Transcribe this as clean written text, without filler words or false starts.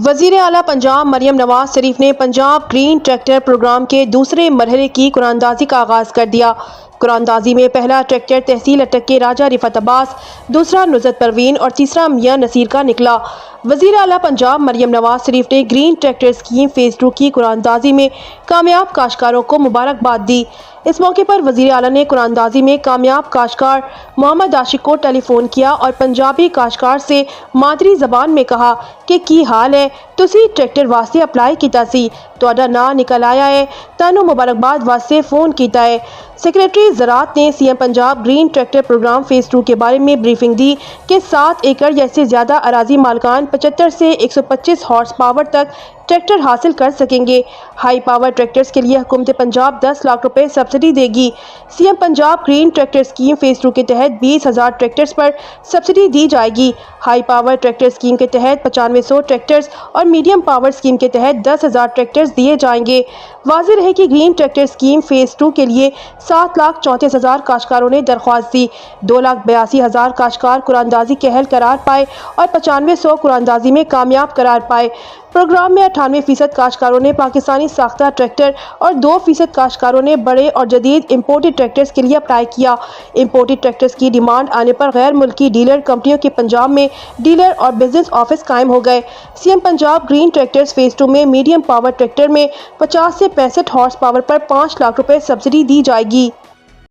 وزیر اعلیٰ پنجاب مریم نواز شریف نے پنجاب گرین ٹریکٹر پروگرام کے دوسرے مرحلے کی قراردادی کا آغاز کر دیا۔ قراردادی میں پہلا ٹریکٹر تحصیل اٹک کے راجہ رفعت عباس، دوسرا نصرت پروین اور تیسرا میاں نصیر کا نکلا۔ وزیر اعلیٰ پنجاب مریم نواز شریف نے گرین ٹریکٹر اسکیم فیز 2 کی قراردادی میں کامیاب کاشتکاروں کو مبارکباد دی۔ اس موقع پر وزیر اعلیٰ نے قراردادی میں کامیاب کاشتکار محمد عاشق کو ٹیلی فون کیا اور پنجابی کاشتکار سے مادری زبان میں کہا کہ کی حال ہے، تسی ٹریکٹر واسطے اپلائی کیتا سی، تہاڈا نام نکل آیا ہے، تانوں مبارکباد واسطے فون کیتا ہے۔ سیکریٹری زراعت نے C M Punjab green tractor program phase 2 کے بارے میں بریفنگ دی کہ 7 ایکڑ یا اس سے زیادہ اراضی مالکان 75 سے 125 ہارس پاور تک ٹریکٹر حاصل کر سکیں گے۔ ہائی پاور ٹریکٹرز کے لیے حکومت پنجاب 10 لاکھ روپے سبسڈی دے گی۔ C M Punjab green tractor scheme phase 2 کے تحت 20,000 ٹریکٹرز پر سبسڈی دی جائے گی۔ ہائی پاور ٹریکٹر اسکیم کے تحت 9500 ٹریکٹرز اور میڈیم پاور اسکیم کے تحت 10,000 ٹریکٹرز دیے جائیں گے۔ واضح رہے کہ گرین ٹریکٹر اسکیم فیز 2 کے لیے 7,34,000 کاشتکاروں نے درخواست دی۔ 2,82,000 کاشتکار قراردادی کے اہل قرار پائے اور 9500 قراردادی میں کامیاب قرار پائے۔ پروگرام میں 98% کاشتکاروں نے پاکستانی ساختہ ٹریکٹر اور 2% کاشتکاروں نے بڑے اور جدید امپورٹڈ ٹریکٹرز کے لیے اپلائی کیا۔ امپورٹڈ ٹریکٹرز کی ڈیمانڈ آنے پر غیر ملکی ڈیلر کمپنیوں کے پنجاب میں ڈیلر اور بزنس آفس قائم ہو گئے۔ C M Punjab green tractors phase 2 میں میڈیم پاور ٹریکٹر میں 50 سے 65 ہارس پاور پر 5 لاکھ روپے سبسڈی دی جائے گی۔